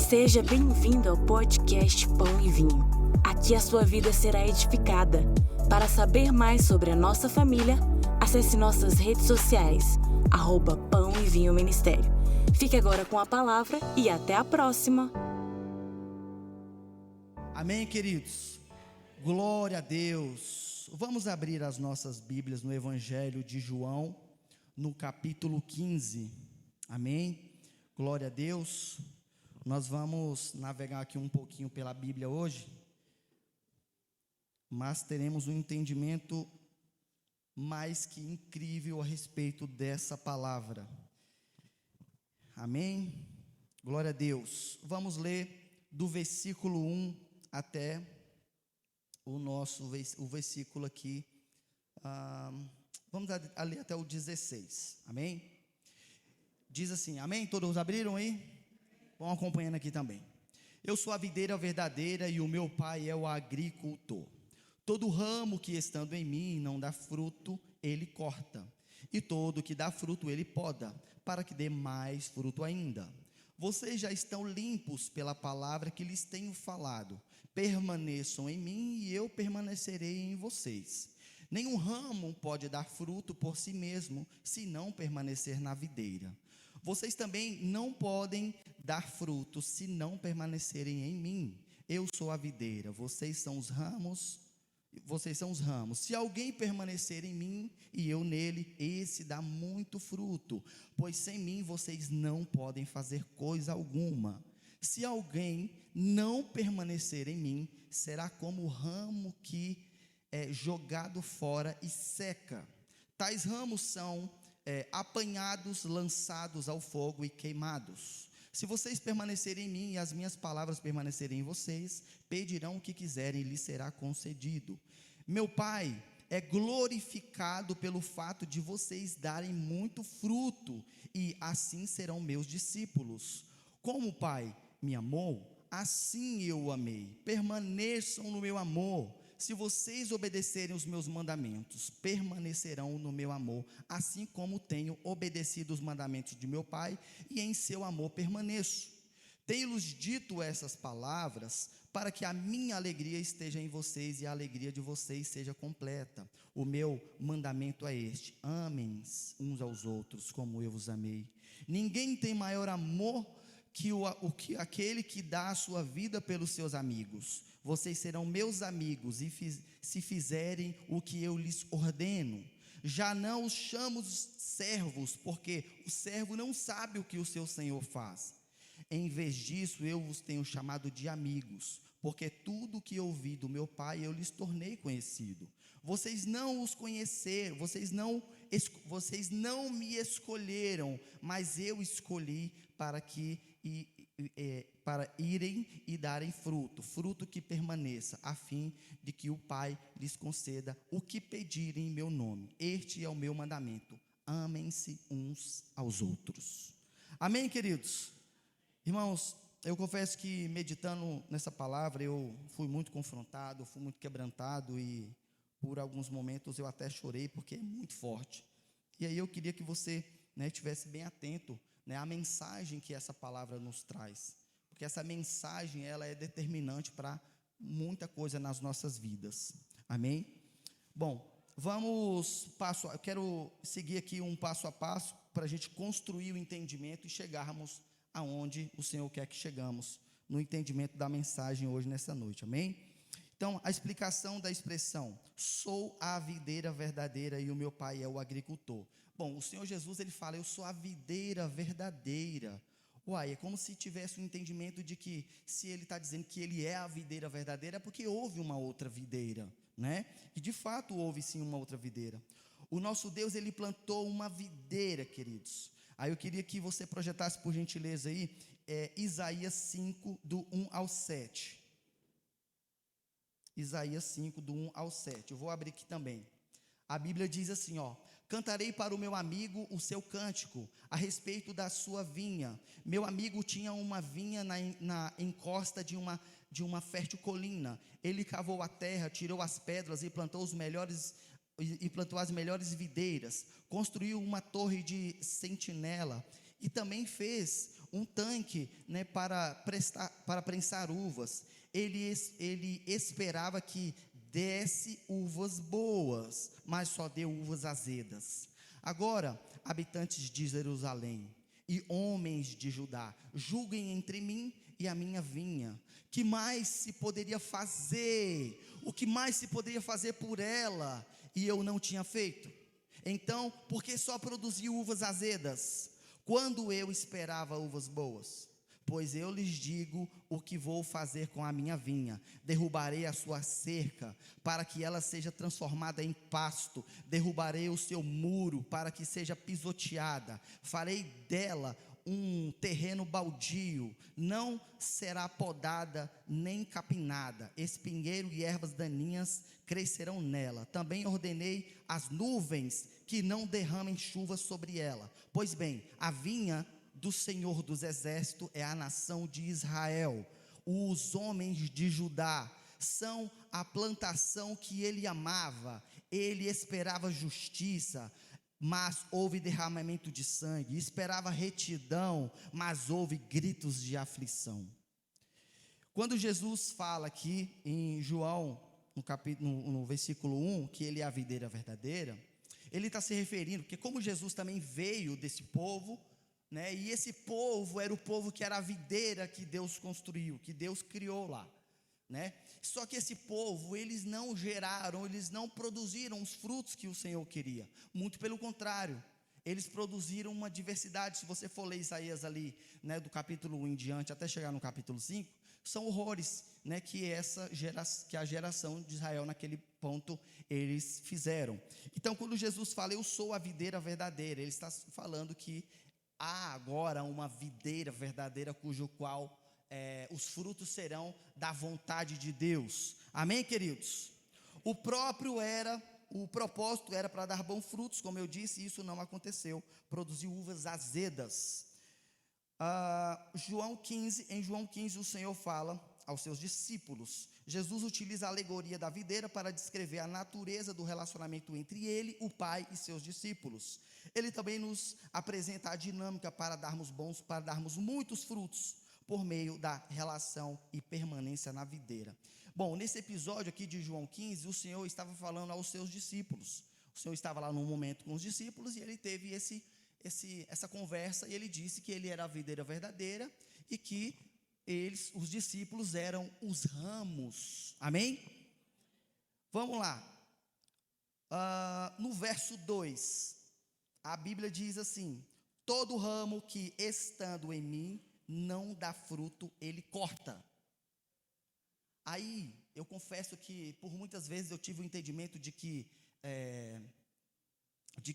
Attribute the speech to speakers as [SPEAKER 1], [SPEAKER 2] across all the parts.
[SPEAKER 1] Seja bem-vindo ao podcast Pão e Vinho. Aqui a sua vida será edificada. Para saber mais sobre a nossa família, acesse nossas redes sociais, @Pão e Vinho Ministério. Fique agora com a palavra e até a próxima.
[SPEAKER 2] Amém, queridos? Glória a Deus. Vamos abrir as nossas Bíblias no Evangelho de João, no capítulo 15. Amém? Glória a Deus. Nós vamos navegar aqui um pouquinho pela Bíblia hoje, mas teremos um entendimento mais que incrível a respeito dessa palavra. Amém? Glória a Deus. Vamos ler do versículo 1 até o versículo aqui, vamos ler até o 16, amém? Diz assim, amém? Todos abriram aí? Vão acompanhando aqui também. Eu sou a videira verdadeira e o meu pai é o agricultor. Todo ramo que estando em mim não dá fruto, ele corta, e todo que dá fruto ele poda, para que dê mais fruto ainda. Vocês já estão limpos pela palavra que lhes tenho falado. Permaneçam em mim e eu permanecerei em vocês. Nenhum ramo pode dar fruto por si mesmo, se não permanecer na videira. Vocês também não podem dar fruto, se não permanecerem em mim. Eu sou a videira, vocês são os ramos. Se alguém permanecer em mim e eu nele, esse dá muito fruto, pois sem mim vocês não podem fazer coisa alguma. Se alguém não permanecer em mim, será como o ramo que é jogado fora e seca. Tais ramos são apanhados, lançados ao fogo e queimados. Se vocês permanecerem em mim e as minhas palavras permanecerem em vocês, pedirão o que quiserem e lhes será concedido. Meu Pai é glorificado pelo fato de vocês darem muito fruto, e assim serão meus discípulos. Como o Pai me amou, assim eu o amei. Permaneçam no meu amor. Se vocês obedecerem os meus mandamentos, permanecerão no meu amor, assim como tenho obedecido os mandamentos de meu Pai, e em seu amor permaneço. Tenho-lhes dito essas palavras, para que a minha alegria esteja em vocês, e a alegria de vocês seja completa. O meu mandamento é este: amem uns aos outros, como eu vos amei. Ninguém tem maior amor que aquele que dá a sua vida pelos seus amigos. Vocês serão meus amigos se fizerem o que eu lhes ordeno. Já não os chamo servos, porque o servo não sabe o que o seu senhor faz. Em vez disso, eu os tenho chamado de amigos, porque tudo o que ouvi do meu Pai eu lhes tornei conhecido. Vocês não os conheceram, vocês não me escolheram, mas eu escolhi para irem e darem fruto que permaneça, a fim de que o Pai lhes conceda o que pedirem em meu nome. Este é o meu mandamento: amem-se uns aos outros. Amém, queridos? Irmãos, eu confesso que meditando nessa palavra, eu fui muito confrontado, fui muito quebrantado, e por alguns momentos eu até chorei, porque é muito forte. E aí eu queria que você estivesse bem atento à mensagem que essa palavra nos traz, porque essa mensagem ela é determinante para muita coisa nas nossas vidas. Amém? Bom, eu quero seguir aqui um passo a passo para a gente construir o entendimento e chegarmos aonde o Senhor quer que chegamos, no entendimento da mensagem hoje, nessa noite, amém? Então, a explicação da expressão, sou a videira verdadeira e o meu pai é o agricultor. Bom, o Senhor Jesus, ele fala, eu sou a videira verdadeira. Uai, é como se tivesse um entendimento de que, se ele está dizendo que ele é a videira verdadeira, é porque houve uma outra videira, né? E de fato houve sim uma outra videira. O nosso Deus, ele plantou uma videira, queridos. Aí eu queria que você projetasse, por gentileza, aí, Isaías 5, do 1 ao 7. Isaías 5, do 1 ao 7. Eu vou abrir aqui também. A Bíblia diz assim, cantarei para o meu amigo o seu cântico, a respeito da sua vinha. Meu amigo tinha uma vinha na encosta de uma fértil colina. Ele cavou a terra, tirou as pedras e plantou as melhores videiras. Construiu uma torre de sentinela e também fez um tanque, né, para prensar uvas. Ele esperava que desse uvas boas, mas só deu uvas azedas. Agora, habitantes de Jerusalém e homens de Judá, julguem entre mim e a minha vinha. Que mais se poderia fazer? O que mais se poderia fazer por ela e eu não tinha feito? Então, por que só produziu uvas azedas, quando eu esperava uvas boas? Pois eu lhes digo o que vou fazer com a minha vinha: derrubarei a sua cerca, para que ela seja transformada em pasto, derrubarei o seu muro, para que seja pisoteada, farei dela um terreno baldio, não será podada nem capinada, espinheiro e ervas daninhas crescerão nela. Também ordenei às nuvens que não derramem chuva sobre ela. Pois bem, a vinha do Senhor dos Exércitos é a nação de Israel. Os homens de Judá são a plantação que ele amava. Ele esperava justiça, mas houve derramamento de sangue. Esperava retidão, mas houve gritos de aflição. Quando Jesus fala aqui em João, no versículo 1, que ele é a videira verdadeira, ele está se referindo, porque como Jesus também veio desse povo, né, e esse povo era o povo que era a videira que Deus construiu, que Deus criou lá, né? Só que esse povo, eles não geraram, eles não produziram os frutos que o Senhor queria. Muito pelo contrário, eles produziram uma diversidade. Se você for ler Isaías ali, né, do capítulo 1 em diante, até chegar no capítulo 5, são horrores, né, que a geração de Israel naquele ponto eles fizeram. Então, quando Jesus fala, eu sou a videira verdadeira, ele está falando que há agora uma videira verdadeira, cujo qual os frutos serão da vontade de Deus. Amém, queridos? O propósito era para dar bons frutos, como eu disse, e isso não aconteceu. Produziu uvas azedas. Em João 15, o Senhor fala aos seus discípulos. Jesus utiliza a alegoria da videira para descrever a natureza do relacionamento entre ele, o Pai e seus discípulos. Ele também nos apresenta a dinâmica para darmos muitos frutos por meio da relação e permanência na videira. Bom, nesse episódio aqui de João 15, o Senhor estava falando aos seus discípulos. O Senhor estava lá num momento com os discípulos e ele teve essa conversa, e ele disse que ele era a videira verdadeira e que os discípulos eram os ramos. Amém? Vamos lá. No verso 2, a Bíblia diz assim: todo ramo que estando em mim não dá fruto, ele corta. Aí, eu confesso que por muitas vezes eu tive o entendimento de que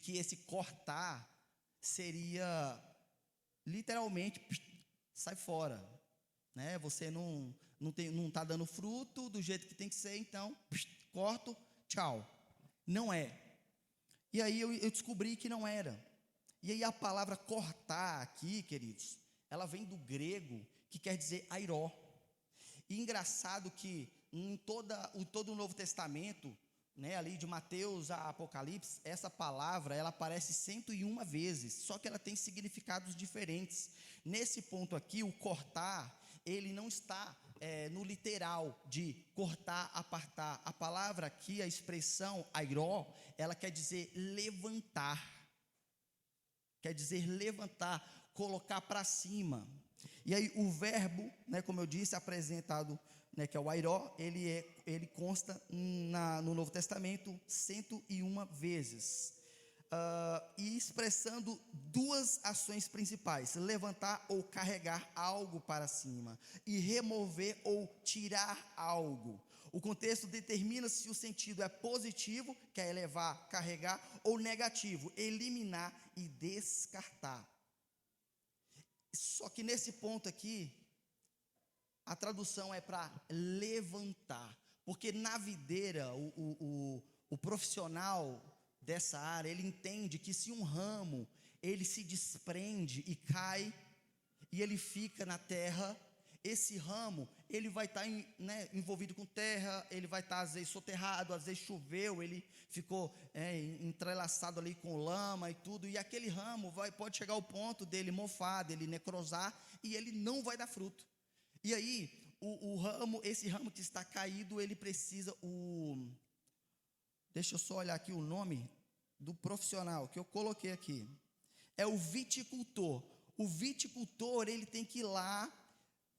[SPEAKER 2] esse cortar seria literalmente sai fora, né? Você não está dando fruto do jeito que tem que ser, então corto, tchau. Não é. E aí eu descobri que não era. E aí a palavra cortar aqui, queridos, ela vem do grego, que quer dizer airó. E engraçado que em todo o Novo Testamento, né, ali de Mateus a Apocalipse, essa palavra ela aparece 101 vezes, só que ela tem significados diferentes. Nesse ponto aqui, o cortar, ele não está no literal de cortar, apartar. A palavra aqui, a expressão airó, ela quer dizer levantar. Quer dizer levantar, colocar para cima. E aí o verbo, né, como eu disse, apresentado, né, que é o airó, ele consta no Novo Testamento 101 vezes. E expressando duas ações principais: levantar ou carregar algo para cima, e remover ou tirar algo. O contexto determina se o sentido é positivo, que é elevar, carregar, ou negativo, eliminar e descartar. Só que nesse ponto aqui, a tradução é para levantar, porque na videira, o profissional dessa área, ele entende que se um ramo, ele se desprende e cai, e ele fica na terra, esse ramo, ele vai estar envolvido com terra, ele vai estar às vezes soterrado, às vezes choveu, ele ficou entrelaçado ali com lama e tudo, e aquele ramo pode chegar ao ponto dele mofar, dele necrosar, e ele não vai dar fruto. E aí, esse ramo que está caído, ele precisa, deixa eu só olhar aqui o nome do profissional que eu coloquei aqui, é o viticultor. O viticultor, ele tem que ir lá,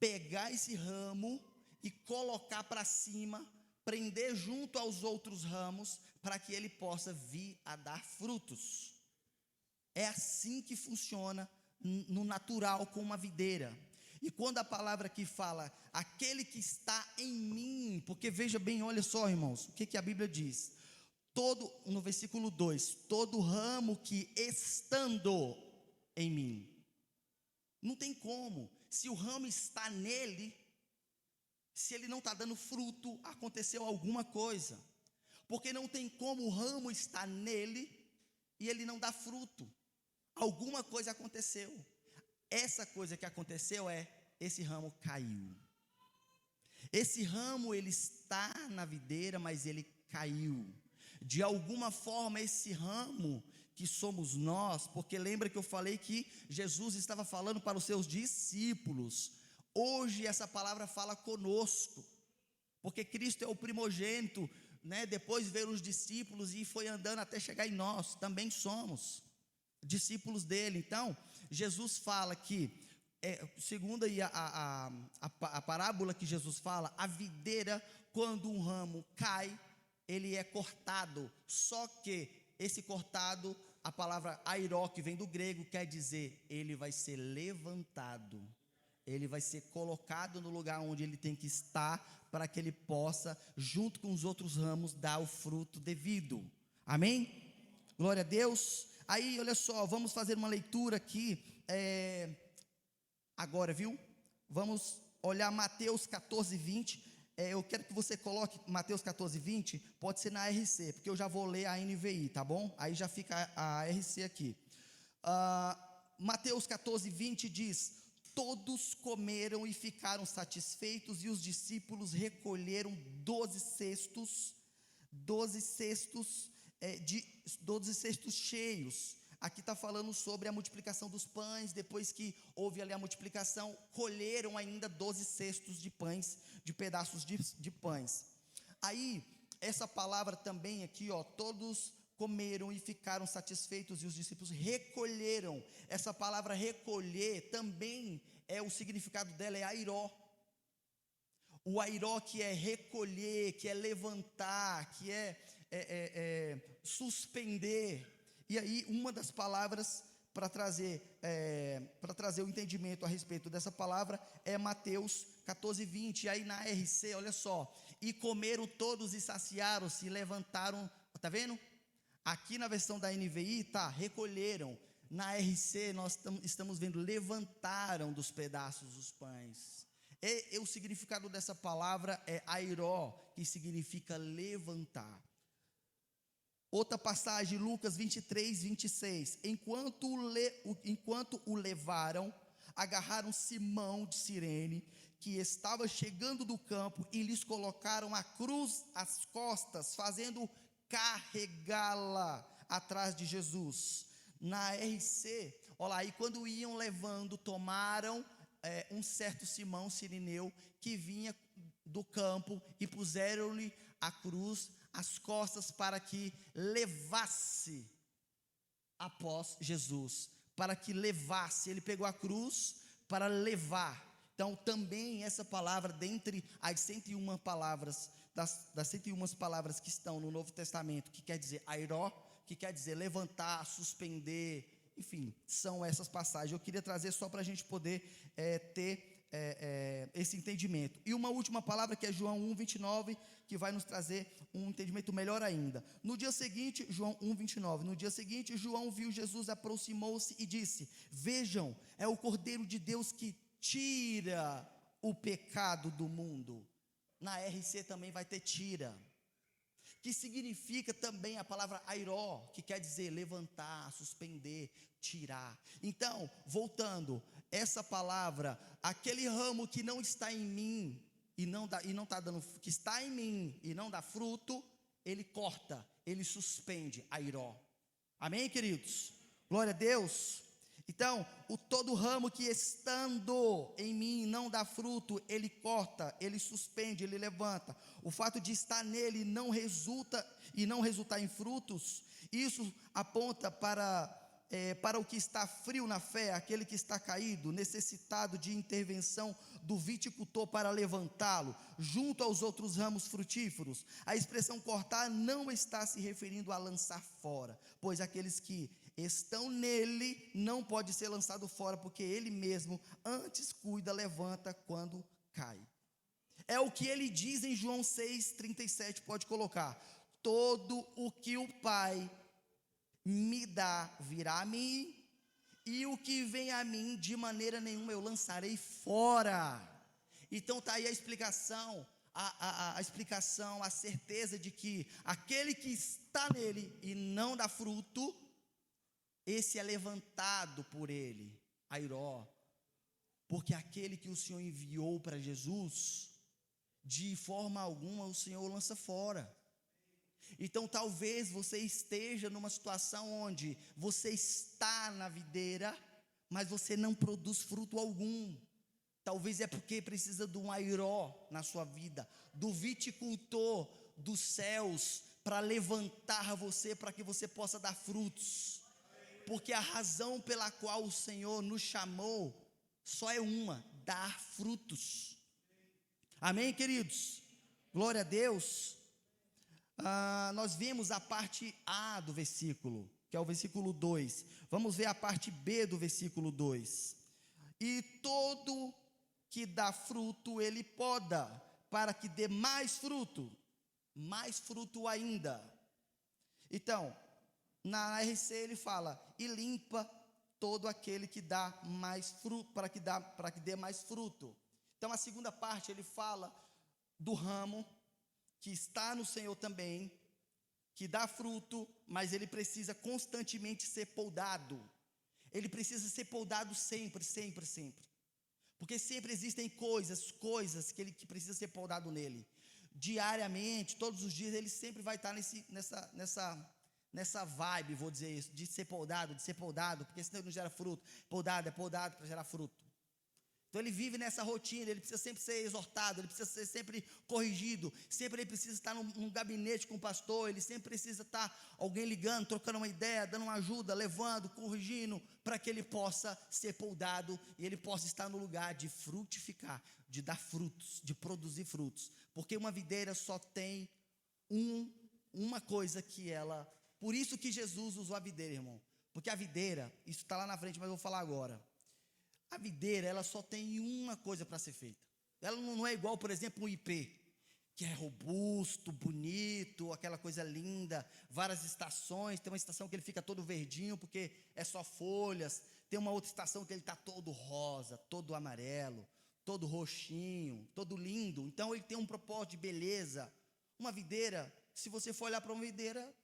[SPEAKER 2] pegar esse ramo e colocar para cima, prender junto aos outros ramos, para que ele possa vir a dar frutos. É assim que funciona no natural com uma videira. E quando a palavra aqui fala, aquele que está em mim, porque veja bem, olha só, irmãos, o que a Bíblia diz? No versículo 2, todo ramo que estando em mim. Não tem como, se o ramo está nele, se ele não está dando fruto, aconteceu alguma coisa. Porque não tem como o ramo estar nele e ele não dá fruto. Alguma coisa aconteceu. Essa coisa que aconteceu esse ramo caiu. Esse ramo, ele está na videira, mas ele caiu. De alguma forma, esse ramo que somos nós, porque lembra que eu falei que Jesus estava falando para os seus discípulos. Hoje essa palavra fala conosco, porque Cristo é o primogênito, depois veio os discípulos e foi andando até chegar em nós, também somos discípulos dele. Então, Jesus fala que, segundo a parábola que Jesus fala, a videira, quando um ramo cai, ele é cortado, só que esse cortado, a palavra airó, que vem do grego, quer dizer, ele vai ser levantado, ele vai ser colocado no lugar onde ele tem que estar, para que ele possa, junto com os outros ramos, dar o fruto devido. Amém? Glória a Deus. Aí, olha só, vamos fazer uma leitura aqui, agora, viu? Vamos olhar Mateus 14, 20. Eu quero que você coloque Mateus 14, 20, pode ser na RC, porque eu já vou ler a NVI, tá bom? Aí já fica a RC aqui. Mateus 14, 20 diz: todos comeram e ficaram satisfeitos, e os discípulos recolheram 12 cestos cheios. Aqui está falando sobre a multiplicação dos pães. Depois que houve ali a multiplicação, colheram ainda 12 cestos de pães, de pedaços de pães. Aí, essa palavra também aqui, todos comeram e ficaram satisfeitos, e os discípulos recolheram. Essa palavra recolher também o significado dela é airó. O airó, que é recolher, que é levantar, que é suspender. E aí, uma das palavras para trazer o entendimento a respeito dessa palavra é Mateus 14, 20. E aí na RC, olha só: e comeram todos e saciaram-se e levantaram. Está vendo? Aqui na versão da NVI recolheram. Na RC nós estamos vendo levantaram dos pedaços os pães. E o significado dessa palavra é airó, que significa levantar. Outra passagem, Lucas 23, 26. Enquanto o levaram, agarraram Simão de Cirene, que estava chegando do campo, e lhes colocaram a cruz às costas, fazendo carregá-la atrás de Jesus. Na RC, olha lá, e quando iam levando, tomaram um certo Simão Cirineu, que vinha do campo, e puseram-lhe a cruz às costas, para que levasse após Jesus, para que levasse. Ele pegou a cruz para levar. Então também essa palavra, dentre as 101 palavras, das 101 palavras que estão no Novo Testamento, que quer dizer airó, que quer dizer levantar, suspender, enfim, são essas passagens. Eu queria trazer só para a gente poder ter esse entendimento. E uma última palavra, que é João 1, 29, que vai nos trazer um entendimento melhor ainda. No dia seguinte, João 1, 29, no dia seguinte, João viu Jesus, aproximou-se e disse: vejam, é o Cordeiro de Deus que tira o pecado do mundo. Na RC também vai ter tira. que significa também a palavra airó, que quer dizer levantar, suspender, tirar. Então, voltando, essa palavra, aquele ramo que não está em mim e não está dando, que está em mim e não dá fruto, ele corta, ele suspende, airó. Amém, queridos? Glória a Deus. Então, todo ramo que estando em mim não dá fruto, ele corta, ele suspende, ele levanta. O fato de estar nele e não resultar em frutos, isso aponta para o que está frio na fé, aquele que está caído, necessitado de intervenção do viticultor para levantá-lo, junto aos outros ramos frutíferos. A expressão cortar não está se referindo a lançar fora, pois aqueles que estão nele não pode ser lançado fora, porque ele mesmo antes cuida, levanta quando cai. É o que ele diz em João 6,37, pode colocar: todo o que o Pai me dá virá a mim, e o que vem a mim de maneira nenhuma eu lançarei fora. Então está aí a explicação, a explicação, a certeza de que aquele que está nele e não dá fruto, esse é levantado por ele, airó, porque aquele que o Senhor enviou para Jesus, de forma alguma o Senhor lança fora. Então talvez você esteja numa situação onde você está na videira, mas você não produz fruto algum. Talvez é porque precisa de um airó na sua vida, do viticultor dos céus, para levantar você, para que você possa dar frutos. Porque a razão pela qual o Senhor nos chamou só é uma: dar frutos. Amém, queridos? Glória a Deus. Nós vimos a parte A do versículo, que é o versículo 2. Vamos ver a parte B do versículo 2. E todo que dá fruto ele poda, para que dê mais fruto ainda. Então, na RC ele fala: e limpa todo aquele que dá mais fruto, para que dê mais fruto. Então a segunda parte ele fala do ramo que está no Senhor também, que dá fruto, mas ele precisa constantemente ser podado. Ele precisa ser podado sempre, sempre, sempre. Porque sempre existem coisas que precisa ser podado nele. Diariamente, todos os dias, ele sempre vai estar nessa vibe, vou dizer isso, de ser podado, porque senão ele não gera fruto. Podado para gerar fruto. Então ele vive nessa rotina, ele precisa sempre ser exortado, ele precisa ser sempre corrigido, sempre ele precisa estar num gabinete com o pastor, ele sempre precisa estar alguém ligando, trocando uma ideia, dando uma ajuda, levando, corrigindo, para que ele possa ser podado e ele possa estar no lugar de frutificar, de dar frutos, de produzir frutos. Porque uma videira só tem uma coisa que ela... Por isso que Jesus usou a videira, irmão. Porque a videira, isso está lá na frente, mas eu vou falar agora. A videira, ela só tem uma coisa para ser feita. Ela não é igual, por exemplo, um ipê, que é robusto, bonito, aquela coisa linda, várias estações. Tem uma estação que ele fica todo verdinho, porque é só folhas. Tem uma outra estação que ele está todo rosa, todo amarelo, todo roxinho, todo lindo. Então ele tem um propósito de beleza. Uma videira, se você for olhar para uma videira,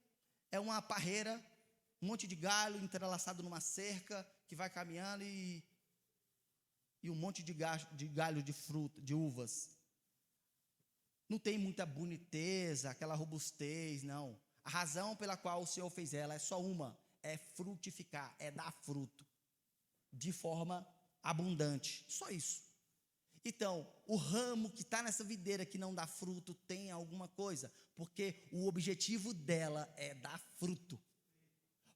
[SPEAKER 2] é uma parreira, um monte de galho entrelaçado numa cerca, que vai caminhando e um monte de galho de fruta, de uvas. Não tem muita boniteza, aquela robustez, não. A razão pela qual o Senhor fez ela é só uma: é frutificar, é dar fruto de forma abundante, só isso. Então, o ramo que está nessa videira que não dá fruto tem alguma coisa, porque o objetivo dela é dar fruto.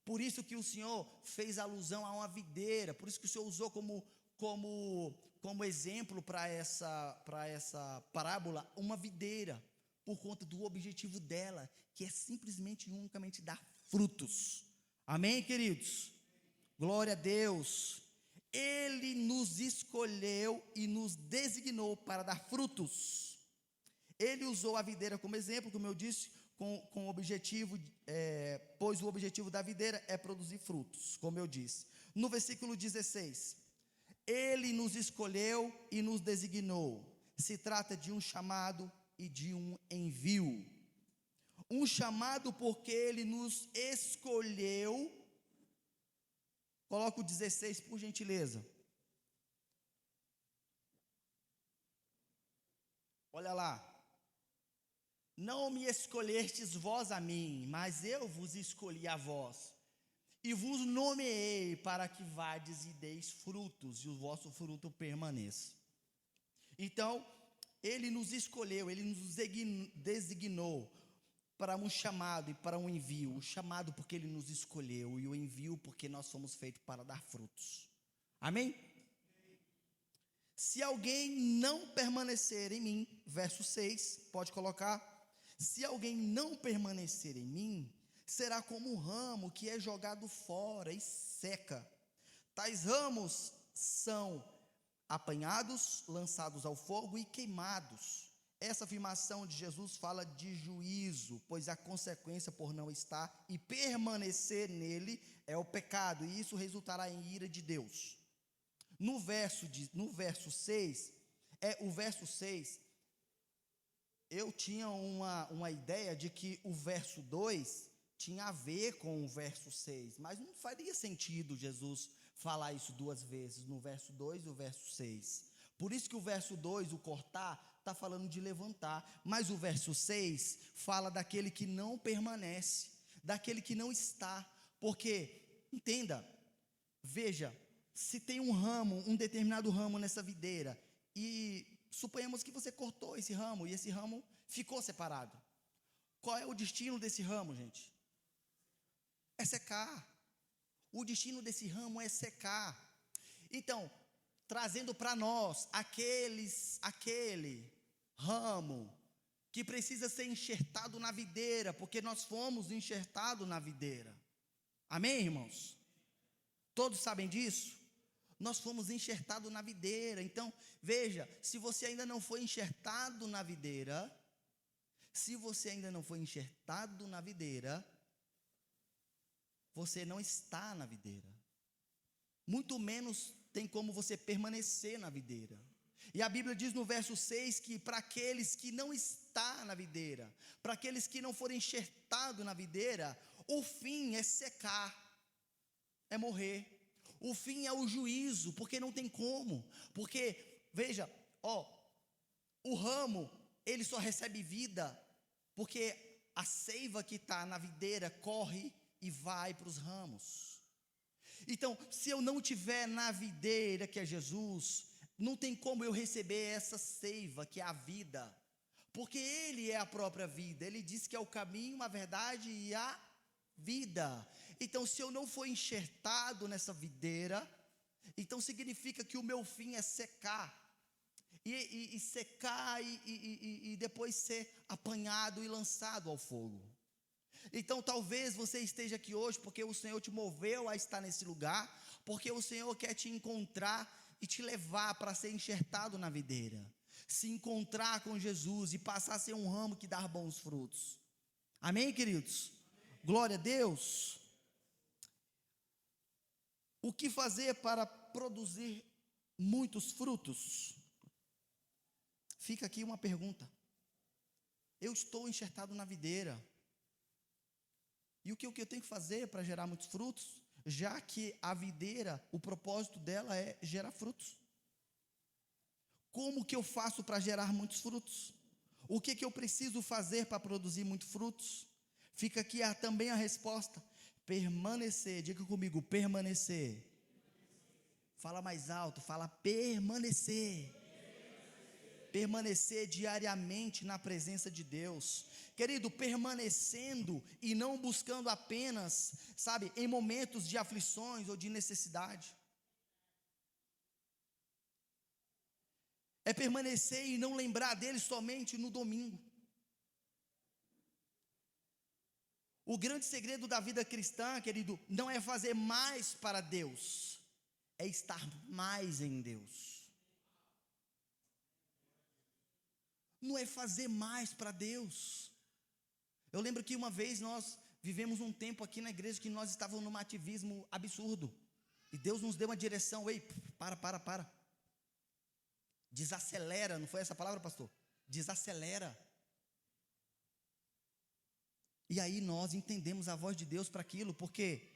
[SPEAKER 2] Por isso que o Senhor fez alusão a uma videira, por isso que o Senhor usou como exemplo para essa parábola uma videira, por conta do objetivo dela, que é simplesmente e unicamente dar frutos. Amém, queridos? Glória a Deus. Ele nos escolheu e nos designou para dar frutos. Ele usou a videira como exemplo, como eu disse, com o objetivo, pois o objetivo da videira é produzir frutos, como eu disse. No versículo 16, ele nos escolheu e nos designou. Se trata de um chamado e de um envio. Um chamado porque Ele nos escolheu. Coloca o 16, por gentileza. Olha lá. Não me escolhestes vós a mim, mas eu vos escolhi a vós, e vos nomeei para que vades e deis frutos, e o vosso fruto permaneça. Então, Ele nos escolheu, Ele nos designou para um chamado e para um envio. O chamado porque Ele nos escolheu, e o envio porque nós fomos feitos para dar frutos. Amém? Se alguém não permanecer em mim, verso 6, pode colocar. Se alguém não permanecer em mim, será como um ramo que é jogado fora e seca. Tais ramos são apanhados, lançados ao fogo e queimados. Essa afirmação de Jesus fala de juízo, pois a consequência por não estar e permanecer nele é o pecado, e isso resultará em ira de Deus. No verso 6, o verso 6, eu tinha uma ideia de que o verso 2 tinha a ver com o verso 6, mas não faria sentido Jesus falar isso duas vezes, no verso 2 e o verso 6. Por isso que o verso 2, o cortar, está falando de levantar, mas o verso 6 fala daquele que não permanece, daquele que não está, porque, entenda, veja, se tem um ramo, um determinado ramo nessa videira, e suponhamos que você cortou esse ramo, e esse ramo ficou separado. Qual é o destino desse ramo, gente? É secar. O destino desse ramo é secar. Então, trazendo para nós, aquele ramo que precisa ser enxertado na videira, porque nós fomos enxertados na videira. Amém, irmãos? Todos sabem disso? Nós fomos enxertados na videira. Então, veja, se você ainda não foi enxertado na videira, você não está na videira. Muito menos tem como você permanecer na videira. E a Bíblia diz no verso 6 que para aqueles que não estão na videira, para aqueles que não forem enxertados na videira, o fim é secar, é morrer. O fim é o juízo, porque não tem como. Porque, veja, o ramo, ele só recebe vida, porque a seiva que está na videira corre e vai para os ramos. Então, se eu não estiver na videira, que é Jesus, não tem como eu receber essa seiva, que é a vida, porque Ele é a própria vida. Ele disse que é o caminho, a verdade e a vida. Então, se eu não for enxertado nessa videira, então significa que o meu fim é secar, e secar e depois ser apanhado e lançado ao fogo. Então, talvez você esteja aqui hoje porque o Senhor te moveu a estar nesse lugar, porque o Senhor quer te encontrar e te levar para ser enxertado na videira, se encontrar com Jesus e passar a ser um ramo que dá bons frutos. Amém, queridos? Glória a Deus. O que fazer para produzir muitos frutos? Fica aqui uma pergunta. Eu estou enxertado na videira. E o que eu tenho que fazer para gerar muitos frutos? Já que a videira, o propósito dela é gerar frutos. Como que eu faço para gerar muitos frutos? O que eu preciso fazer para produzir muitos frutos? Fica aqui também a resposta. Permanecer, diga comigo, permanecer. Fala mais alto, fala permanecer. Permanecer diariamente na presença de Deus. Querido, permanecendo e não buscando apenas, em momentos de aflições ou de necessidade. É permanecer e não lembrar dele somente no domingo. O grande segredo da vida cristã, querido, não é fazer mais para Deus, é estar mais em Deus. Não é fazer mais para Deus. Eu lembro que uma vez nós vivemos um tempo aqui na igreja que nós estávamos num ativismo absurdo. E Deus nos deu uma direção, para. Desacelera, não foi essa a palavra, pastor? Desacelera. E aí nós entendemos a voz de Deus para aquilo, porque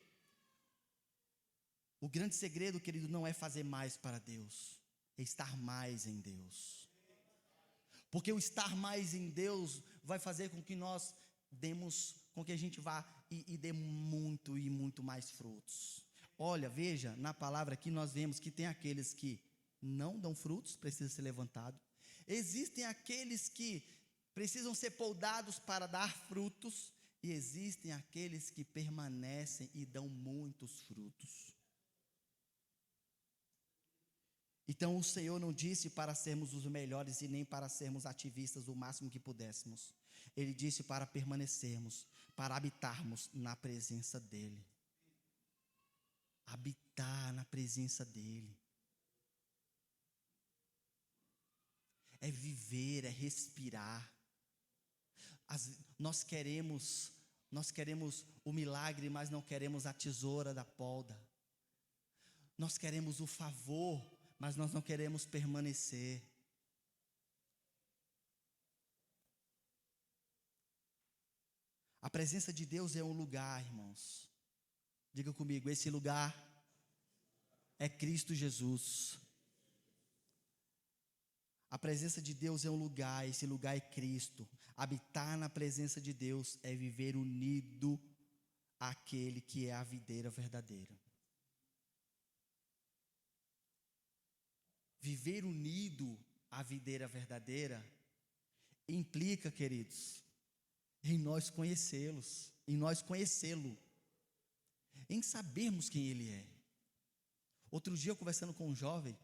[SPEAKER 2] o grande segredo, querido, não é fazer mais para Deus, é estar mais em Deus. Porque o estar mais em Deus vai fazer com que nós demos, com que a gente vá e dê muito e muito mais frutos. Olha, veja, na palavra aqui nós vemos que tem aqueles que não dão frutos, precisa ser levantado. Existem aqueles que precisam ser podados para dar frutos, e existem aqueles que permanecem e dão muitos frutos. Então o Senhor não disse para sermos os melhores e nem para sermos ativistas o máximo que pudéssemos. Ele disse para permanecermos, para habitarmos na presença dEle. Habitar na presença dEle. É viver, é respirar. Nós queremos o milagre, mas não queremos a tesoura da polda. Nós queremos o favor, mas nós não queremos permanecer. A presença de Deus é um lugar, irmãos. Diga comigo, esse lugar é Cristo Jesus. A presença de Deus é um lugar, esse lugar é Cristo. Habitar na presença de Deus é viver unido àquele que é a videira verdadeira. Viver unido à videira verdadeira implica, queridos, em nós conhecê-los, em nós conhecê-lo, em sabermos quem Ele é. Outro dia eu conversando com um jovem,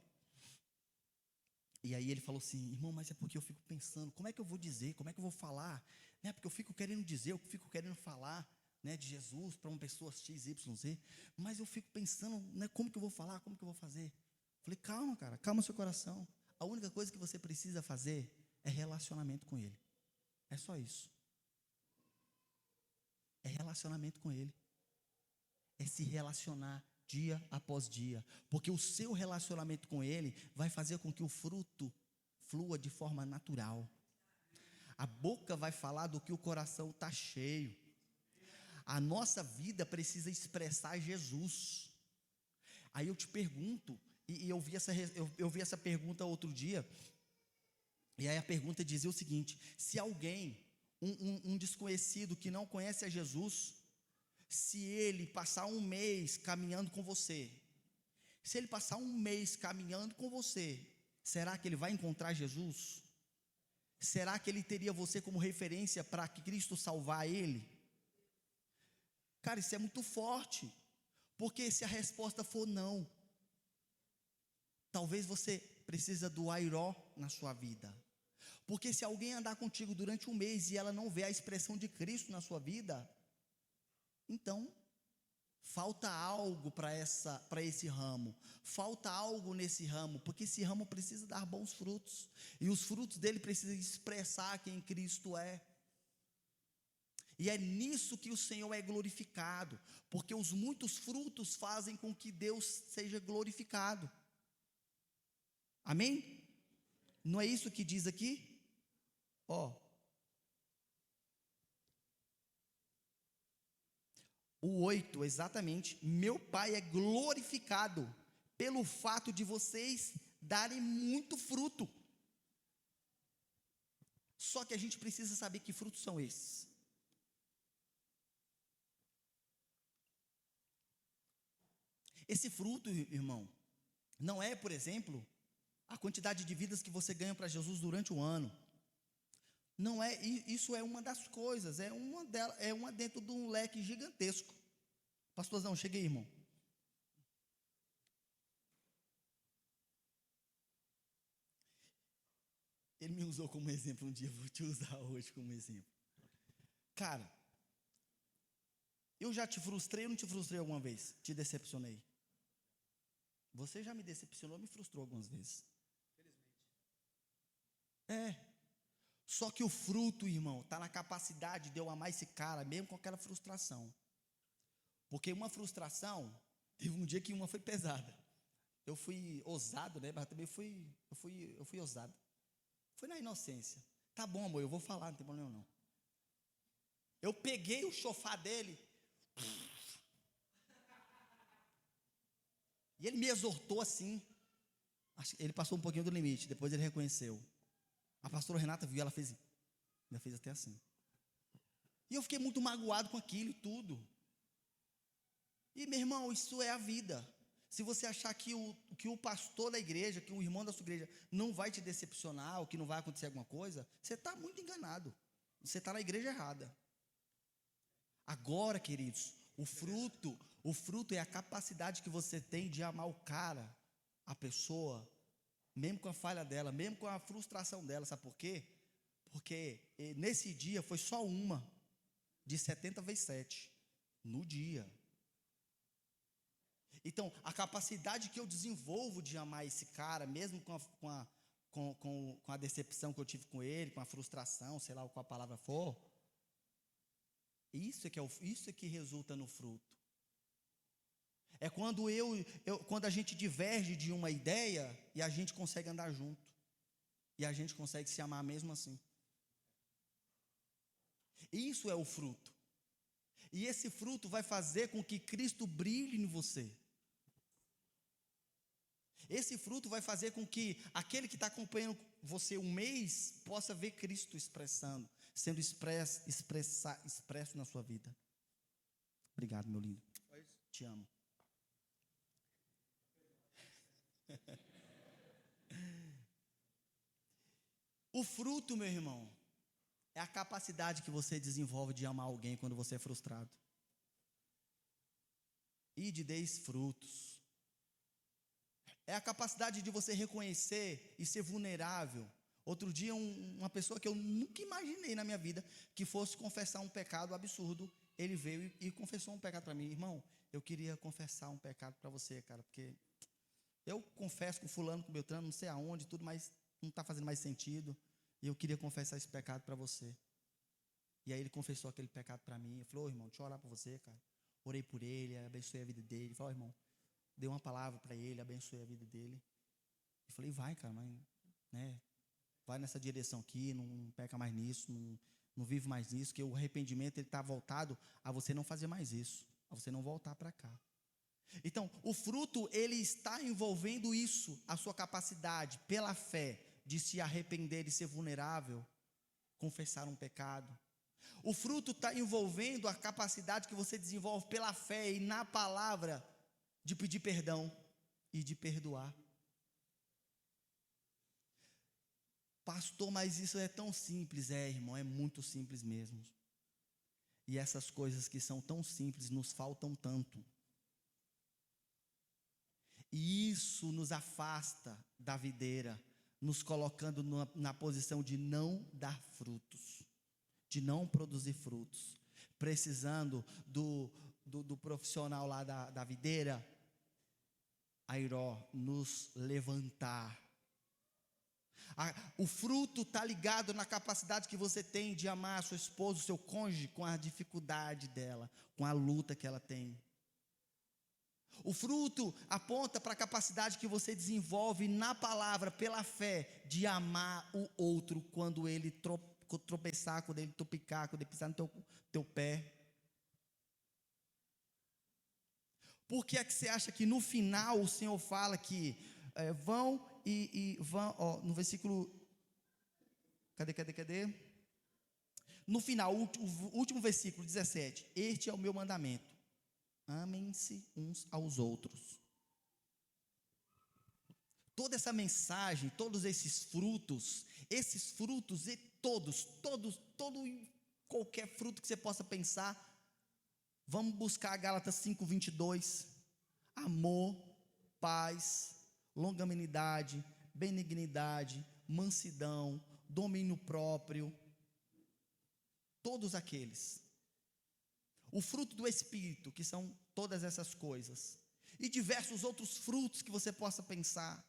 [SPEAKER 2] e aí ele falou assim, irmão, mas é porque eu fico pensando, como é que eu vou dizer, como é que eu vou falar, né? Porque eu fico querendo dizer, eu fico querendo falar, né, de Jesus para uma pessoa X, Y, Z, mas eu fico pensando, né, como que eu vou falar, como que eu vou fazer? Falei, calma, cara, calma seu coração. A única coisa que você precisa fazer é relacionamento com Ele. É só isso. É relacionamento com Ele. É se relacionar dia após dia. Porque o seu relacionamento com Ele vai fazer com que o fruto flua de forma natural. A boca vai falar do que o coração está cheio. A nossa vida precisa expressar Jesus. Aí eu te pergunto, e eu vi essa pergunta outro dia, e aí a pergunta dizia o seguinte: se alguém, um desconhecido que não conhece a Jesus, se ele passar um mês caminhando com você, será que ele vai encontrar Jesus? Será que ele teria você como referência para que Cristo salvar ele? Cara, isso é muito forte, porque se a resposta for não, talvez você precisa do airó na sua vida. Porque se alguém andar contigo durante um mês e ela não vê a expressão de Cristo na sua vida, então falta algo para esse ramo, falta algo nesse ramo, porque esse ramo precisa dar bons frutos, e os frutos dele precisam expressar quem Cristo é. E é nisso que o Senhor é glorificado, porque os muitos frutos fazem com que Deus seja glorificado. Amém? Não é isso que diz aqui? O 8, exatamente. Meu Pai é glorificado pelo fato de vocês darem muito fruto. Só que a gente precisa saber que frutos são esses. Esse fruto, irmão, não é, por exemplo, a quantidade de vidas que você ganha para Jesus durante o ano. Não é, isso é uma das coisas, é uma dentro de um leque gigantesco. Pastorzão, chega aí, irmão. Ele me usou como exemplo um dia, vou te usar hoje como exemplo. Cara, eu já te frustrei ou não te frustrei alguma vez? Te decepcionei? Você já me decepcionou, me frustrou algumas vezes. Só que o fruto, irmão, está na capacidade de eu amar esse cara, mesmo com aquela frustração. Porque uma frustração, teve um dia que uma foi pesada. Eu fui ousado, né? Mas também eu fui ousado. Foi na inocência. Tá bom, amor, eu vou falar, não tem problema não. Eu peguei o chofar dele. E ele me exortou assim. Ele passou um pouquinho do limite, depois ele reconheceu. A pastora Renata viu, ela fez até assim. E eu fiquei muito magoado com aquilo e tudo. E, meu irmão, isso é a vida. Se você achar que o pastor da igreja, que o irmão da sua igreja não vai te decepcionar, ou que não vai acontecer alguma coisa, você está muito enganado. Você está na igreja errada. Agora, queridos, o fruto é a capacidade que você tem de amar o cara, a pessoa, mesmo com a falha dela, mesmo com a frustração dela. Sabe por quê? Porque nesse dia foi só uma de 70 vezes 7 no dia. Então, a capacidade que eu desenvolvo de amar esse cara, mesmo com a decepção que eu tive com ele, com a frustração, sei lá qual a palavra for, isso é que resulta no fruto. É quando quando a gente diverge de uma ideia e a gente consegue andar junto. E a gente consegue se amar mesmo assim. Isso é o fruto. E esse fruto vai fazer com que Cristo brilhe em você. Esse fruto vai fazer com que aquele que está acompanhando você um mês possa ver Cristo sendo expresso na sua vida. Obrigado, meu lindo. Te amo. O fruto, meu irmão, é a capacidade que você desenvolve de amar alguém quando você é frustrado. Ide, deis frutos. É a capacidade de você reconhecer e ser vulnerável. Outro dia, uma pessoa que eu nunca imaginei na minha vida que fosse confessar um pecado absurdo, ele veio e confessou um pecado para mim. Irmão, eu queria confessar um pecado para você, cara, porque eu confesso com fulano, com Beltrano, não sei aonde, tudo, mas não está fazendo mais sentido. E eu queria confessar esse pecado para você. E aí ele confessou aquele pecado para mim. Eu falei, irmão, deixa eu orar por você, cara. Orei por ele, abençoei a vida dele. Ele falou, irmão, dei uma palavra para ele, abençoei a vida dele. Eu falei, vai, cara, mas, né, vai nessa direção aqui, não peca mais nisso, não vive mais nisso, que o arrependimento está voltado a você não fazer mais isso, a você não voltar para cá. Então, o fruto, ele está envolvendo isso, a sua capacidade, pela fé, de se arrepender e ser vulnerável, confessar um pecado. O fruto está envolvendo a capacidade que você desenvolve pela fé e na palavra, de pedir perdão e de perdoar. Pastor, mas isso é tão simples. Irmão, é muito simples mesmo. E essas coisas que são tão simples nos faltam tanto. E isso nos afasta da videira, nos colocando na posição de não dar frutos, de não produzir frutos, precisando do profissional lá da videira, Airó, nos levantar. O fruto está ligado na capacidade que você tem de amar a sua esposa, o seu cônjuge, com a dificuldade dela, com a luta que ela tem. O fruto aponta para a capacidade que você desenvolve na palavra, pela fé, de amar o outro quando ele tropeçar, quando ele topicar, quando ele pisar no teu pé. Por que é que você acha que no final o Senhor fala que vão, no versículo, cadê? No final, o último versículo, 17, este é o meu mandamento, amem-se uns aos outros. Toda essa mensagem, todos esses frutos e todo qualquer fruto que você possa pensar, vamos buscar Gálatas 5:22, amor, paz, longanimidade, benignidade, mansidão, domínio próprio, todos aqueles. O fruto do Espírito, que são todas essas coisas, e diversos outros frutos que você possa pensar,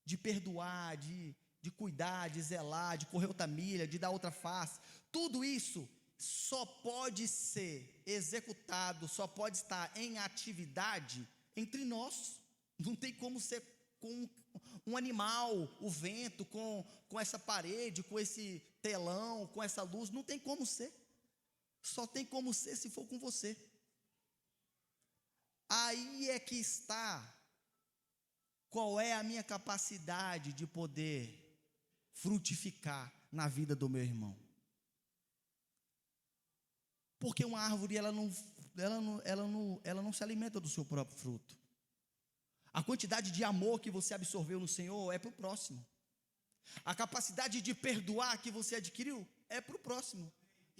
[SPEAKER 2] de perdoar, de cuidar, de zelar, de correr outra milha, de dar outra face, tudo isso só pode ser executado, só pode estar em atividade entre nós. Não tem como ser com um animal, o vento, com essa parede, com esse telão, com essa luz, não tem como ser. Só tem como ser se for com você. Aí é que está qual é a minha capacidade de poder frutificar na vida do meu irmão. Porque uma árvore, ela não se alimenta do seu próprio fruto. A quantidade de amor que você absorveu no Senhor é para o próximo. A capacidade de perdoar que você adquiriu é para o próximo.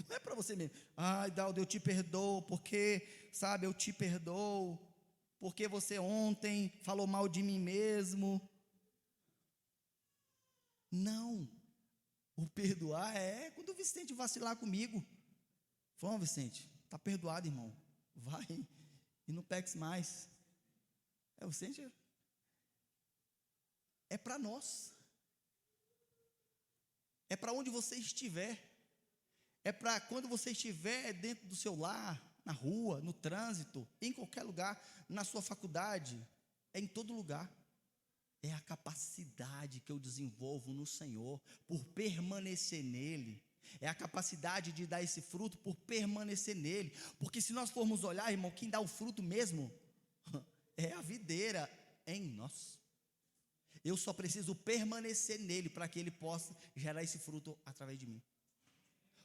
[SPEAKER 2] Não é para você mesmo. Ai, Daldo, eu te perdoo porque, sabe, eu te perdoo porque você ontem falou mal de mim mesmo. Não. O perdoar é quando o Vicente vacilar comigo. Vamos, Vicente, está perdoado, irmão. Vai e não peques mais. O Vicente é para nós. É para onde você estiver. É para quando você estiver dentro do seu lar, na rua, no trânsito, em qualquer lugar, na sua faculdade, é em todo lugar. É a capacidade que eu desenvolvo no Senhor, por permanecer nele. É a capacidade de dar esse fruto por permanecer nele. Porque se nós formos olhar, irmão, quem dá o fruto mesmo é a videira em nós. Eu só preciso permanecer nele para que ele possa gerar esse fruto através de mim.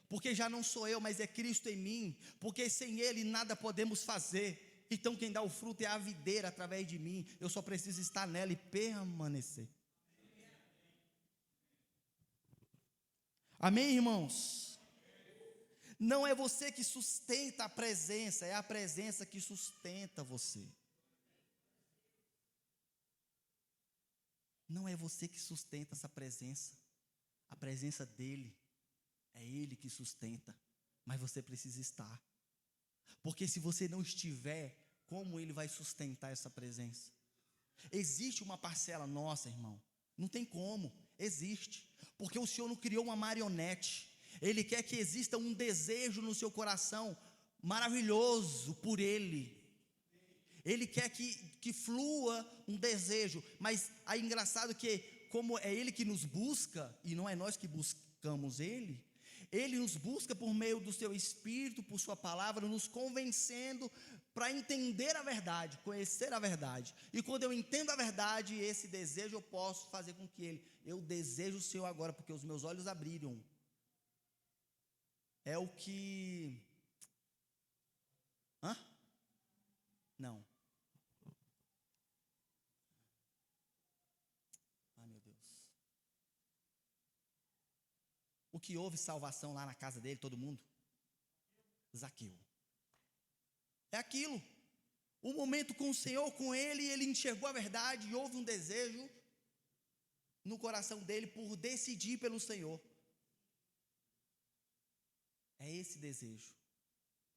[SPEAKER 2] Porque já não sou eu, mas é Cristo em mim. Porque sem ele nada podemos fazer. Então quem dá o fruto é a videira através de mim. Eu só preciso estar nela e permanecer. Amém, irmãos? Não é você que sustenta a presença, é a presença que sustenta você. Não é você que sustenta essa presença, a presença dele, é ele que sustenta, mas você precisa estar. Porque se você não estiver, como ele vai sustentar essa presença? Existe uma parcela nossa, irmão, não tem como, existe, porque o Senhor não criou uma marionete. Ele quer que exista um desejo no seu coração maravilhoso por ele. Ele quer que flua um desejo, mas é engraçado que, como é ele que nos busca, e não é nós que buscamos ele nos busca por meio do seu Espírito, por sua palavra, nos convencendo para entender a verdade, conhecer a verdade. E quando eu entendo a verdade, esse desejo eu posso fazer com que eu desejo o Senhor agora, porque os meus olhos abriram. É o que... Não. Ai, meu Deus. O que houve salvação lá na casa dele, todo mundo? Zaqueu. É aquilo. Um momento com o Senhor, com ele, ele enxergou a verdade e houve um desejo no coração dele por decidir pelo Senhor. É esse desejo.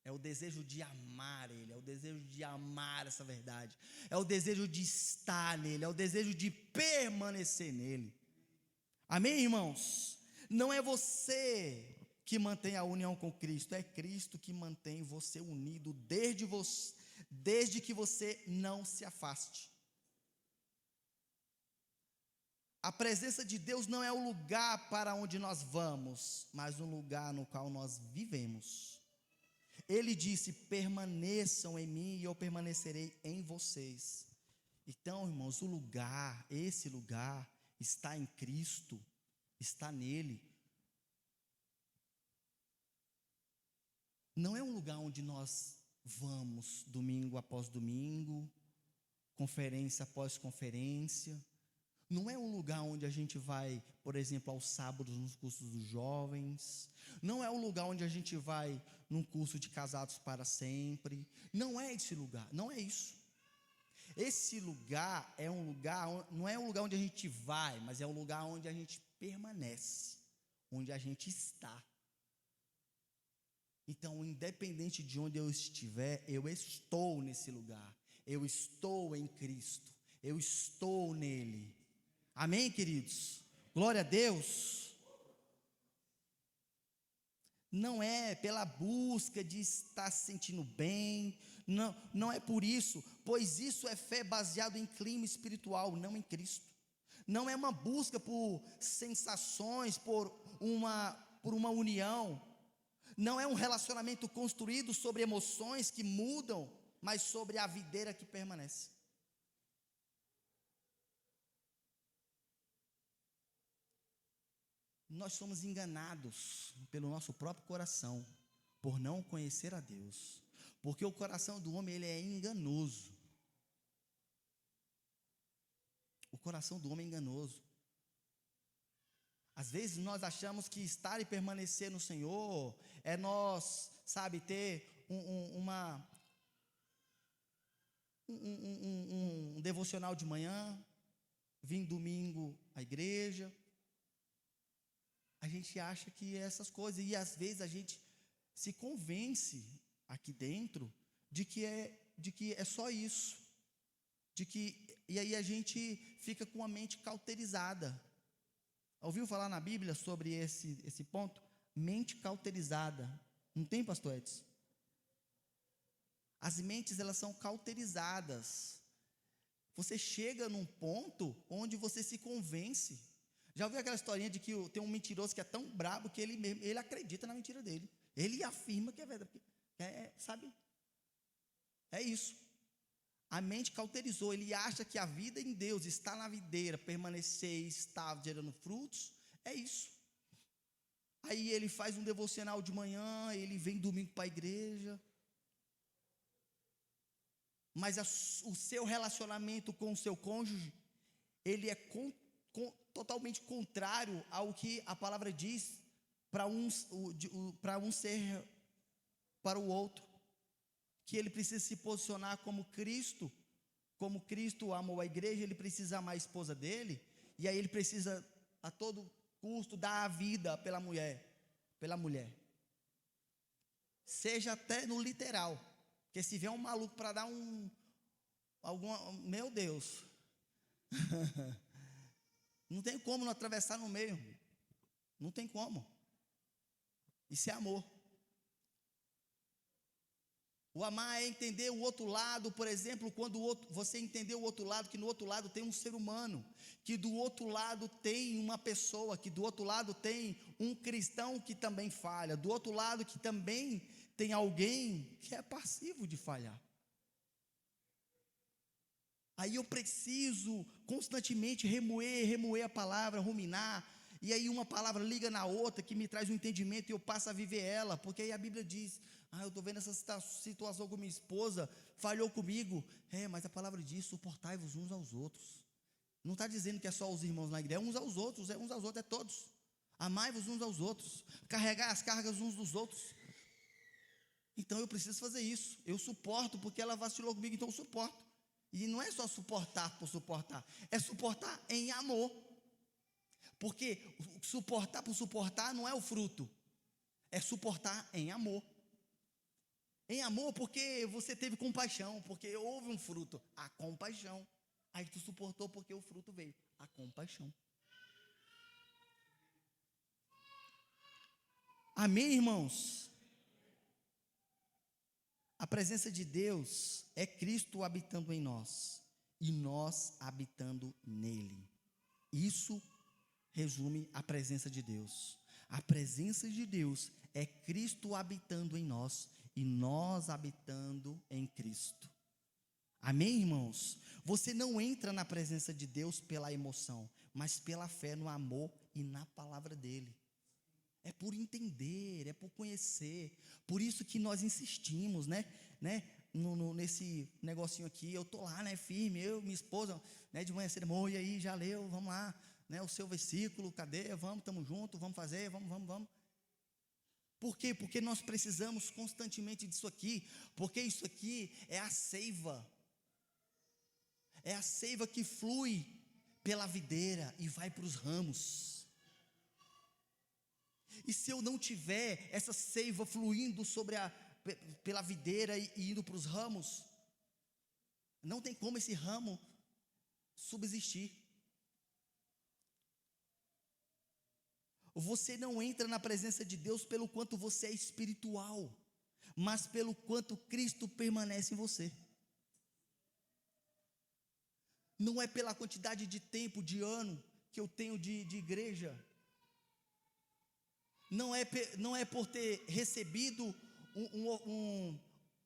[SPEAKER 2] É o desejo de amar ele, é o desejo de amar essa verdade, é o desejo de estar nele, é o desejo de permanecer nele. Amém, irmãos? Não é você que mantém a união com Cristo, é Cristo que mantém você unido desde que você não se afaste. A presença de Deus não é o lugar para onde nós vamos, mas um lugar no qual nós vivemos. Ele disse: permaneçam em mim e eu permanecerei em vocês. Então, irmãos, esse lugar está em Cristo, está nele. Não é um lugar onde nós vamos domingo após domingo, conferência após conferência. Não é um lugar onde a gente vai, por exemplo, aos sábados nos cursos dos jovens. Não é um lugar onde a gente vai num curso de casados para sempre. Não é esse lugar, não é isso. Esse lugar é um lugar, não é um lugar onde a gente vai, mas é um lugar onde a gente permanece, onde a gente está. Então, independente de onde eu estiver, eu estou nesse lugar. Eu estou em Cristo. Eu estou nele. Amém, queridos? Glória a Deus. Não é pela busca de estar se sentindo bem, não é por isso, pois isso é fé baseada em clima espiritual, não em Cristo. Não é uma busca por sensações, por uma união. Não é um relacionamento construído sobre emoções que mudam, mas sobre a videira que permanece. Nós somos enganados pelo nosso próprio coração, por não conhecer a Deus, porque o coração do homem, ele é enganoso. O coração do homem é enganoso. Às vezes nós achamos que estar e permanecer no Senhor é nós, sabe, ter um devocional de manhã, vir domingo à igreja. A gente acha que é essas coisas, e às vezes a gente se convence aqui dentro de que é só isso, e aí a gente fica com a mente cauterizada. Ouviu falar na Bíblia sobre esse ponto? Mente cauterizada. Não tem, pastor Edson? As mentes, elas são cauterizadas. Você chega num ponto onde você se convence. Já ouviu aquela historinha de que tem um mentiroso que é tão brabo que ele acredita na mentira dele. Ele afirma que é verdade. Sabe? É isso. A mente cauterizou. Ele acha que a vida em Deus está na videira, permanecer, estar gerando frutos. É isso. Aí ele faz um devocional de manhã, ele vem domingo para a igreja. Mas o seu relacionamento com o seu cônjuge, ele é totalmente contrário ao que a palavra diz para um ser para o outro. Que ele precisa se posicionar como Cristo amou a igreja, ele precisa amar a esposa dele, e aí ele precisa a todo custo dar a vida pela mulher, seja até no literal, porque se vier um maluco para dar meu Deus, não tem como não atravessar no meio, não tem como, isso é amor. O amar é entender o outro lado, por exemplo, quando você entender o outro lado, que no outro lado tem um ser humano, que do outro lado tem uma pessoa, que do outro lado tem um cristão que também falha, do outro lado que também tem alguém que é passivo de falhar. Aí eu preciso constantemente remoer a palavra, ruminar, e aí uma palavra liga na outra, que me traz um entendimento e eu passo a viver ela, porque aí a Bíblia diz, eu estou vendo essa situação com minha esposa, falhou comigo, mas a palavra diz, suportai-vos uns aos outros, não está dizendo que é só os irmãos na igreja, é uns aos outros, é todos, amai-vos uns aos outros, carregar as cargas uns dos outros. Então eu preciso fazer isso, eu suporto, porque ela vacilou comigo, então eu suporto. E não é só suportar por suportar, é suportar em amor. Porque suportar por suportar não é o fruto, é suportar em amor. Em amor porque você teve compaixão, porque houve um fruto, a compaixão. Aí tu suportou porque o fruto veio, a compaixão. Amém, irmãos? A presença de Deus é Cristo habitando em nós e nós habitando nele. Isso resume a presença de Deus. A presença de Deus é Cristo habitando em nós e nós habitando em Cristo. Amém, irmãos? Você não entra na presença de Deus pela emoção, mas pela fé no amor e na palavra dele. É por entender, é por conhecer. Por isso que nós insistimos, nesse negocinho aqui. Eu estou lá, firme, eu, minha esposa, de manhã cedo, e aí, já leu, vamos lá, o seu versículo, cadê? Vamos, estamos juntos, vamos fazer, vamos. Por quê? Porque nós precisamos constantemente disso aqui, porque isso aqui é a seiva. É a seiva que flui pela videira e vai para os ramos. E se eu não tiver essa seiva fluindo pela videira e indo para os ramos, não tem como esse ramo subsistir. Você não entra na presença de Deus pelo quanto você é espiritual, mas pelo quanto Cristo permanece em você. Não é pela quantidade de tempo, de ano que eu tenho de igreja. não é por ter recebido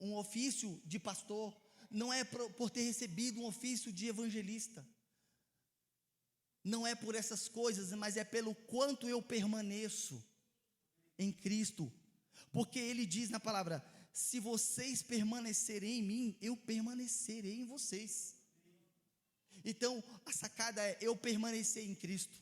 [SPEAKER 2] um ofício de pastor, não é por ter recebido um ofício de evangelista, não é por essas coisas, mas é pelo quanto eu permaneço em Cristo, porque Ele diz na palavra: se vocês permanecerem em mim, eu permanecerei em vocês. Então, a sacada é eu permanecer em Cristo.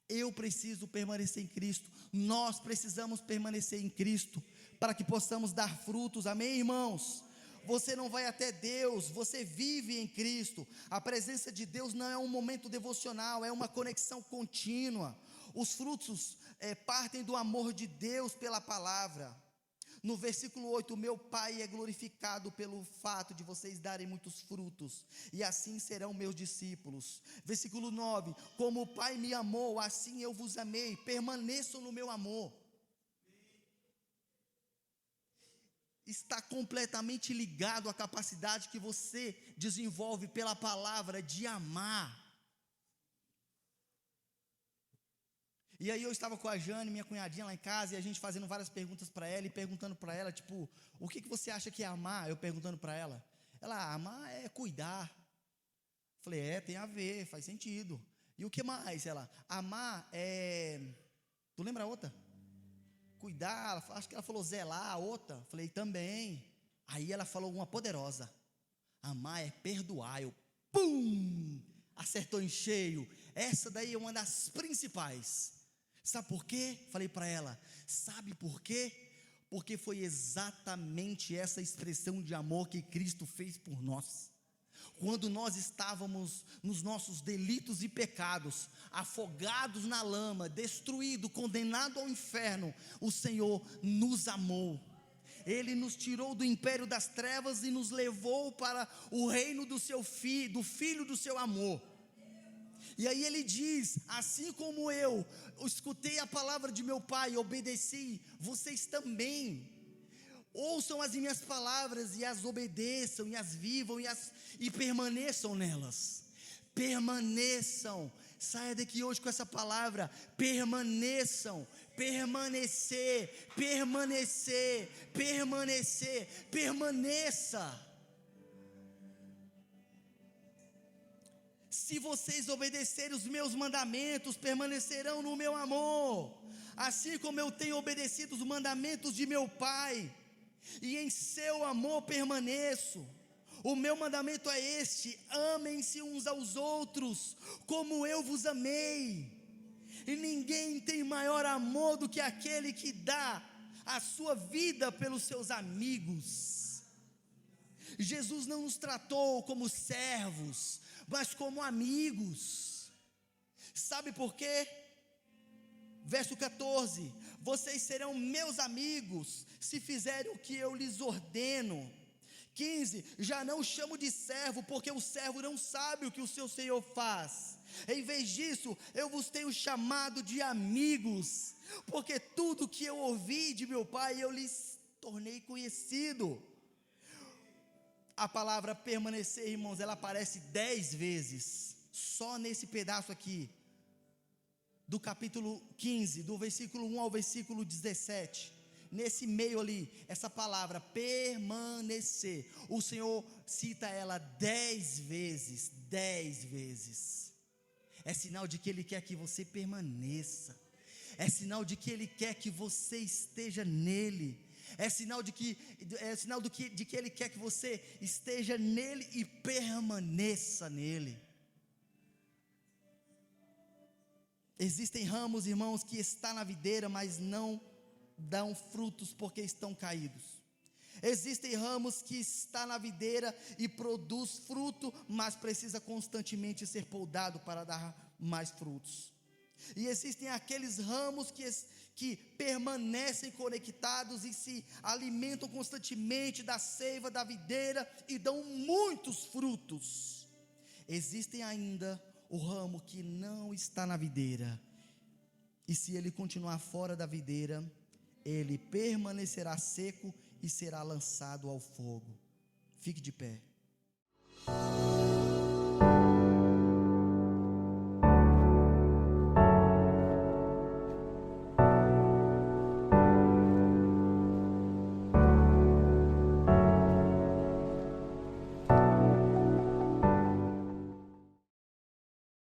[SPEAKER 2] Eu preciso permanecer em Cristo. Nós precisamos permanecer em Cristo para que possamos dar frutos. Amém, irmãos? Você não vai até Deus, você vive em Cristo. A presença de Deus não é um momento devocional, é uma conexão contínua. Os frutos partem do amor de Deus pela palavra. No versículo 8, meu Pai é glorificado pelo fato de vocês darem muitos frutos, e assim serão meus discípulos. Versículo 9, como o Pai me amou, assim eu vos amei, permaneçam no meu amor. Está completamente ligado à capacidade que você desenvolve pela palavra de amar. E aí eu estava com a Jane, minha cunhadinha lá em casa, e a gente fazendo várias perguntas para ela, e perguntando para ela, tipo, o que você acha que é amar? Eu perguntando para ela. Ela, amar é cuidar. Falei, tem a ver, faz sentido. E o que mais? Ela, amar é, tu lembra a outra? Cuidar, acho que ela falou zelar, a outra. Falei, também. Aí ela falou uma poderosa. Amar é perdoar. Eu, pum, acertou em cheio. Essa daí é uma das principais. Sabe por quê? Falei para ela, sabe por quê? Porque foi exatamente essa expressão de amor que Cristo fez por nós. Quando nós estávamos nos nossos delitos e pecados, afogados na lama, destruídos, condenados ao inferno, o Senhor nos amou. Ele nos tirou do império das trevas e nos levou para o reino do seu filho, do filho do seu amor. E aí ele diz, assim como eu escutei a palavra de meu Pai e obedeci, vocês também ouçam as minhas palavras e as obedeçam, e as vivam, e permaneçam nelas. Permaneçam. Saia daqui hoje com essa palavra, permaneçam, permanecer, permanecer, permanecer, permaneça. Se vocês obedecerem os meus mandamentos, permanecerão no meu amor, assim como eu tenho obedecido os mandamentos de meu Pai, e em seu amor permaneço. O meu mandamento é este: amem-se uns aos outros, como eu vos amei. E ninguém tem maior amor do que aquele que dá a sua vida pelos seus amigos. Jesus não nos tratou como servos, mas como amigos. Sabe por quê? Verso 14: vocês serão meus amigos se fizerem o que eu lhes ordeno. 15: já não chamo de servo, porque o servo não sabe o que o seu senhor faz. Em vez disso, eu vos tenho chamado de amigos, porque tudo que eu ouvi de meu Pai, eu lhes tornei conhecido. A palavra permanecer, irmãos, ela aparece 10 vezes, só nesse pedaço aqui, do capítulo 15, do versículo 1 ao versículo 17, nesse meio ali, essa palavra permanecer, o Senhor cita ela 10 vezes, 10 vezes, é sinal de que Ele quer que você permaneça, é sinal de que Ele quer que você esteja nele, é sinal de que Ele quer que você esteja nele e permaneça nele. Existem ramos, irmãos, que estão na videira, mas não dão frutos porque estão caídos. Existem ramos que estão na videira e produz fruto, mas precisa constantemente ser podado para dar mais frutos. E existem aqueles ramos que permanecem conectados e se alimentam constantemente da seiva da videira e dão muitos frutos. Existem ainda o ramo que não está na videira, e se ele continuar fora da videira, ele permanecerá seco e será lançado ao fogo. Fique de pé.